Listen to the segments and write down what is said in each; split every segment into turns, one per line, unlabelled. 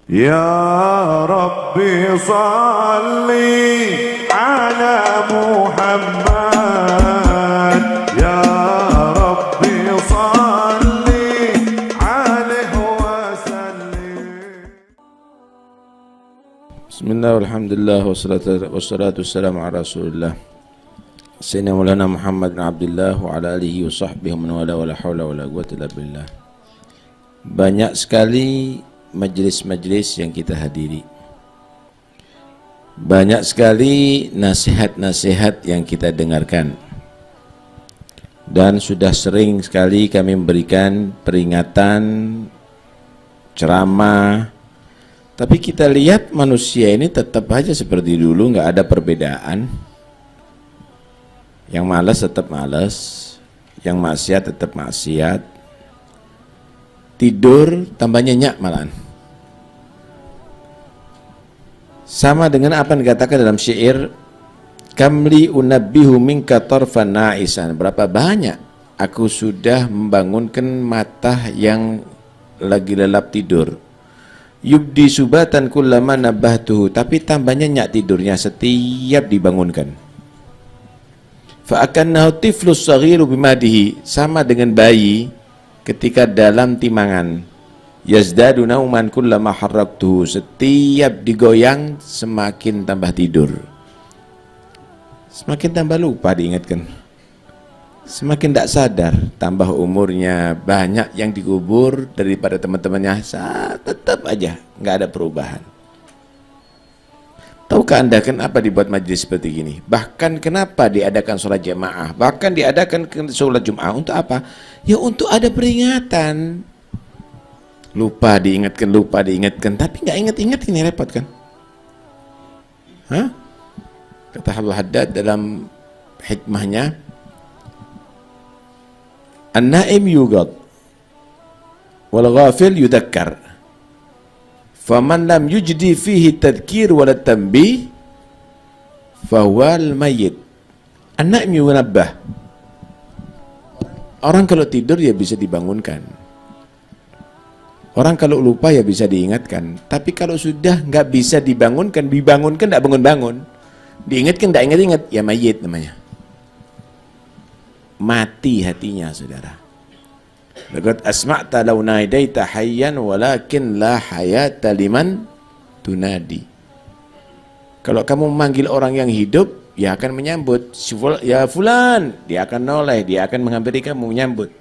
Ya Rabbi salli ala Muhammad, Ya Rabbi salli alaihi wasallim.
Bismillah, alhamdulillah, wassalatu wassalamu ala rasulillah Sayyidina Maulana Muhammad bin Abdullah wa ala alihi wa sahbihi wa man wala wa la hawla wa la quwwata illa billah. Banyak sekali majlis-majlis yang kita hadiri, banyak sekali nasihat-nasihat yang kita dengarkan, dan sudah sering sekali kami memberikan peringatan, ceramah. Tapi kita lihat manusia ini tetap aja seperti dulu, nggak ada perbedaan. Yang malas tetap malas, yang maksiat tetap maksiat, tidur tambah nyenyak malahan. Sama dengan apa yang dikatakan dalam syair, kamli unabbihu minka tarfan na'isan, berapa banyak aku sudah membangunkan mata yang lagi lelap tidur. Yubdi subatan kullama nabbahtuhu, tapi tambah nyenyak tidurnya setiap dibangunkan. Fa akannahu tiflus saghiru bimadihi, sama dengan bayi ketika dalam timangan. Yazdadu nauman kullama harraktuhu, setiap digoyang semakin tambah tidur, semakin tambah lupa diingatkan, semakin tidak sadar, tambah umurnya, banyak yang dikubur daripada teman-temannya, tetap aja nggak ada perubahan. Tahukah Anda kenapa dibuat majelis seperti ini? Bahkan kenapa diadakan sholat jamaah, bahkan diadakan sholat Jum'ah, untuk apa? Ya untuk ada peringatan. Lupa diingatkan, tapi nggak ingat-ingat, ini repot kan? Hah? Kata Habib Haddad dalam hikmahnya, an-naim yugad wal ghafil yudakkar, faman lam yujdi fihi tadhkir wala tanbih fahuwal mayyit. An-naim yunabbah, orang kalau tidur ya bisa dibangunkan, orang kalau lupa ya bisa diingatkan. Tapi kalau sudah nggak bisa dibangunkan nggak bangun-bangun, diingatkan nggak ingat-ingat, ya mayit namanya, mati hatinya, saudara. Laqad asma'ta law nadaita hayyan walakin la hayata liman tunadi. Kalau kamu memanggil orang yang hidup, ya akan menyambut, ya fulan, dia akan noleh, dia akan menghampiri kamu, menyambut.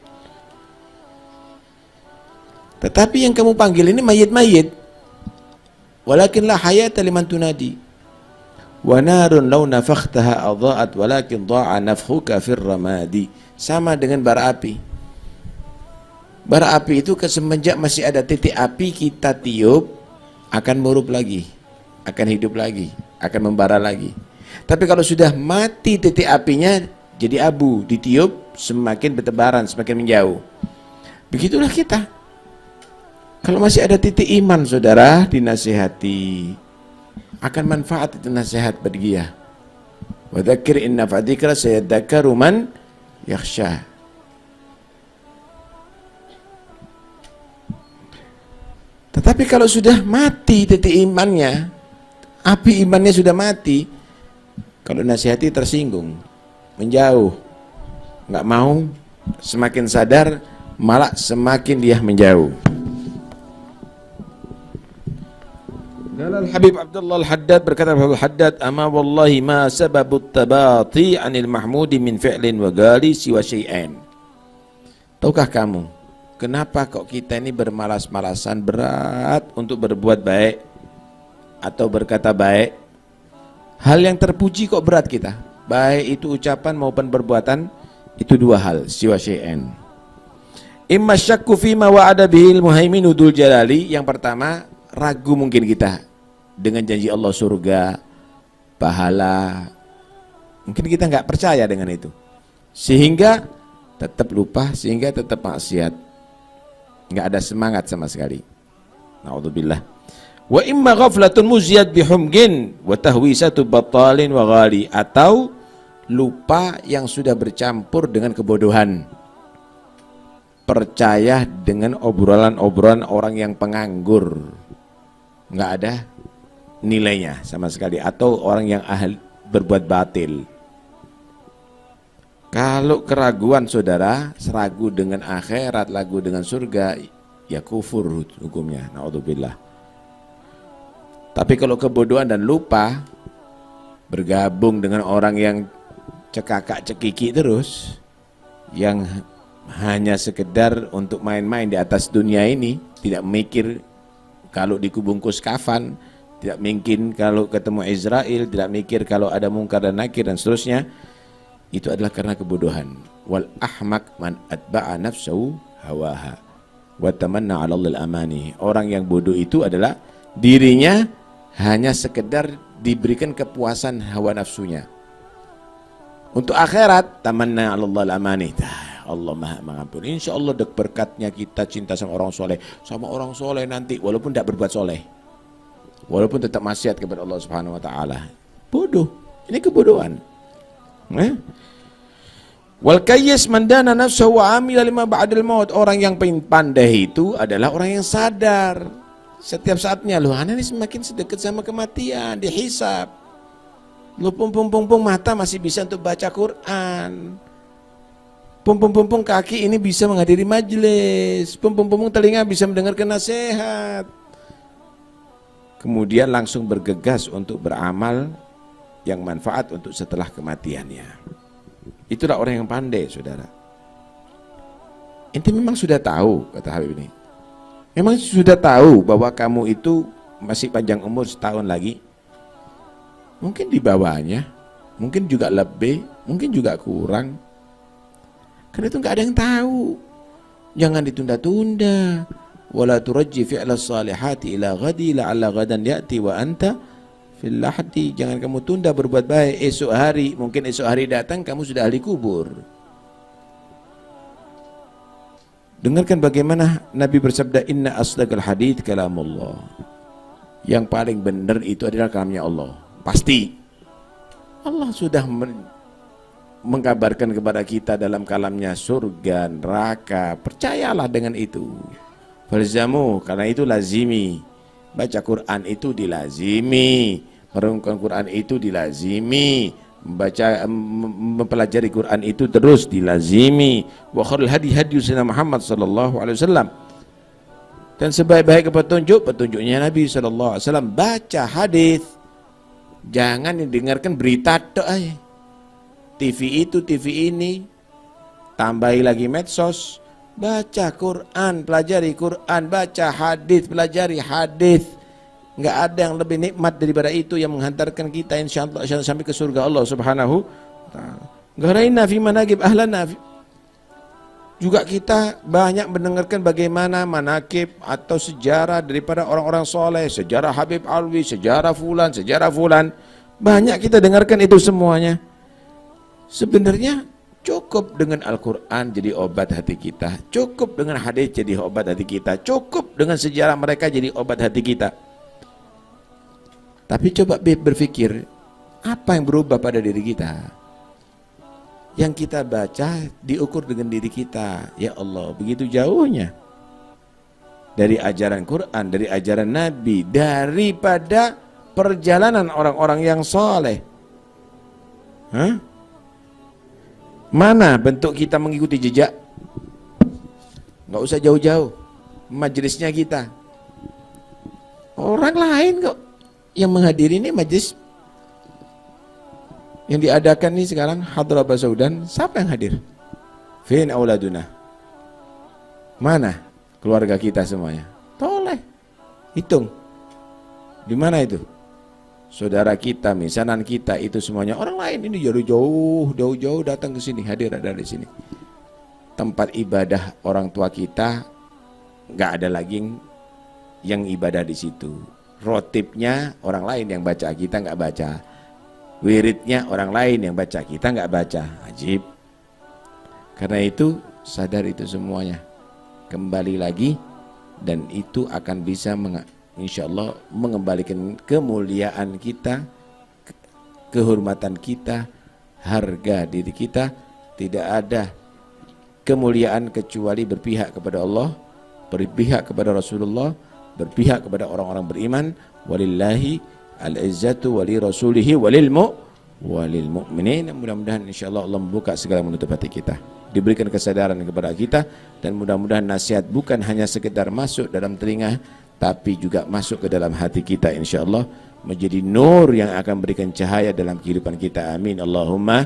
Tetapi yang kamu panggil ini mayit-mayit. Walakin la hayata liman tunadi. Wa narun law nafakhtaha adha'at walakin dha'a nafkhuka fir ramadi. Sama dengan bara api. Bara api itu semenjak masih ada titik api kita tiup, akan merup lagi, akan hidup lagi, akan membara lagi. Tapi kalau sudah mati titik apinya, jadi abu, ditiup semakin bertebaran, semakin menjauh. Begitulah kita. Kalau masih ada titik iman, saudara, dinasihati, akan manfaat itu nasihat bagi dia. Wa dzakir in nafa'at dzikra sayadzakkaru man yakhsha. Tetapi kalau sudah mati titik imannya, api imannya sudah mati, kalau nasihati tersinggung, menjauh, nggak mau, semakin sadar, malah semakin dia menjauh. Qala Al-Habib Abdullah Al-Haddad, berkata Habib Haddad, ama wallahi ma sababut tabati anil mahmudi min fi'lin wa gali siwa syai'ain. Tahukah kamu, kenapa kok kita ini bermalas-malasan, berat untuk berbuat baik atau berkata baik? Hal yang terpuji kok berat kita, baik itu ucapan maupun perbuatan, itu dua hal, siwa syai'ain. Imma syakku fima wa'ada bihil muhaiminu dzul jalali. Yang pertama, ragu mungkin kita dengan janji Allah surga, pahala. Mungkin kita nggak percaya dengan itu, sehingga tetap lupa, sehingga tetap maksiat, nggak ada semangat sama sekali. Na'udzubillah. Wa imma ghaflatun muziyat bihumgin wa tahwisatu batalin wa ghali, atau lupa yang sudah bercampur dengan kebodohan, percaya dengan obrolan-obrolan orang yang penganggur, nggak ada nilainya sama sekali, atau orang yang ahli berbuat batil. Kalau keraguan saudara, seragu dengan akhirat, ragu dengan surga, ya kufur hukumnya, naudzubillah. Tapi kalau kebodohan dan lupa, bergabung dengan orang yang cekakak cekiki terus, yang hanya sekedar untuk main-main di atas dunia ini, tidak mikir kalau dikubungkus kafan, tidak mungkin kalau ketemu Israel, tidak mikir kalau ada mungkar dan nakir dan seterusnya. Itu adalah karena kebodohan. Wal ahmak man atba'a nafsahu hawaha wa tamanna 'ala Allahil amani. Orang yang bodoh itu adalah dirinya hanya sekedar diberikan kepuasan hawa nafsunya. Untuk akhirat, tamanna 'ala Allahil amani. Allah Maha Mengampun. Insya Allah berkatnya kita cinta sama orang soleh nanti, walaupun tidak berbuat soleh, walaupun tetap maksiat kepada Allah Subhanahu Wa Taala. Bodoh, ini kebodohan. Wal kayyis mandana nafsahu wa amila lima ba'dal maut. Orang yang pandai itu adalah orang yang sadar setiap saatnya, loh anak ini semakin sedekat sama kematian, dihisab. Loh pung mata masih bisa untuk baca Quran. Pung kaki ini bisa menghadiri majelis. Pung telinga bisa mendengarkan nasihat. Kemudian langsung bergegas untuk beramal yang manfaat untuk setelah kematiannya. Itulah orang yang pandai, saudara. Ente memang sudah tahu, kata Habib ini, memang sudah tahu bahwa kamu itu masih panjang umur setahun lagi. Mungkin di bawahnya, mungkin juga lebih, mungkin juga kurang. Karena itu nggak ada yang tahu. Jangan ditunda-tunda. Wala turajji fi'la salihati ila ghadi la'alla ghadan ya'ti wa anta fil lahdi. Jangan kamu tunda berbuat baik esok hari, mungkin esok hari datang kamu sudah ahli kubur. Dengarkan bagaimana Nabi bersabda, inna asdaqal hadits kalamullah. Yang paling benar itu adalah kalamnya Allah. Pasti Allah sudah mengkabarkan kepada kita dalam kalamnya surga, neraka. Percayalah dengan itu. Falzamu, karena itu lazimi. Baca Quran itu dilazimi, merenungkan Quran itu dilazimi, membaca mempelajari Quran itu terus dilazimi. Wa khairul hadi hadi Sayyidina Muhammad sallallahu alaihi wasallam. Dan sebaik-baik petunjuknya Nabi sallallahu alaihi wasallam. Baca hadis. Jangan didengarkan berita tok aja. TV itu, TV ini. Tambahi lagi medsos. Baca Quran, pelajari Quran, baca hadis, pelajari hadis. Enggak ada yang lebih nikmat daripada itu, yang menghantarkan kita insyaallah sampai ke surga Allah Subhanahu wa taala. Garaina fi manaqib ahlana. Juga kita banyak mendengarkan bagaimana manaqib atau sejarah daripada orang-orang soleh, sejarah Habib Alwi, sejarah fulan. Banyak kita dengarkan itu semuanya. Sebenarnya cukup dengan Al-Quran jadi obat hati kita, cukup dengan hadis jadi obat hati kita, cukup dengan sejarah mereka jadi obat hati kita. Tapi coba berpikir, apa yang berubah pada diri kita? Yang kita baca diukur dengan diri kita. Ya Allah, begitu jauhnya dari ajaran Quran, dari ajaran Nabi, daripada perjalanan orang-orang yang soleh. Mana bentuk kita mengikuti jejak? Nggak usah jauh-jauh, majelisnya kita. Orang lain kok yang menghadiri ini majelis yang diadakan ini sekarang Hadrah Basaudan. Siapa yang hadir? Fin auladuna. Mana keluarga kita semuanya? Toleh, hitung. Di mana itu? Saudara kita, misanan kita itu semuanya orang lain ini jauh-jauh datang ke sini, hadir ada di sini. Tempat ibadah orang tua kita nggak ada lagi yang ibadah di situ. Rotibnya orang lain yang baca, kita nggak baca. Wiridnya orang lain yang baca, kita nggak baca. Ajib. Karena itu sadar itu semuanya. Kembali lagi dan itu akan bisa insya Allah mengembalikan kemuliaan kita, kehormatan kita, harga diri kita. Tidak ada kemuliaan kecuali berpihak kepada Allah, berpihak kepada Rasulullah, berpihak kepada orang-orang beriman. Walillahi al-izzatu wali rasulihi walil mu'minin. Mudah-mudahan insyaallah Allah membuka segala menutup hati kita, diberikan kesadaran kepada kita, dan mudah-mudahan nasihat bukan hanya sekedar masuk dalam telinga, tapi juga masuk ke dalam hati kita insyaallah, menjadi nur yang akan berikan cahaya dalam kehidupan kita. Amin Allahumma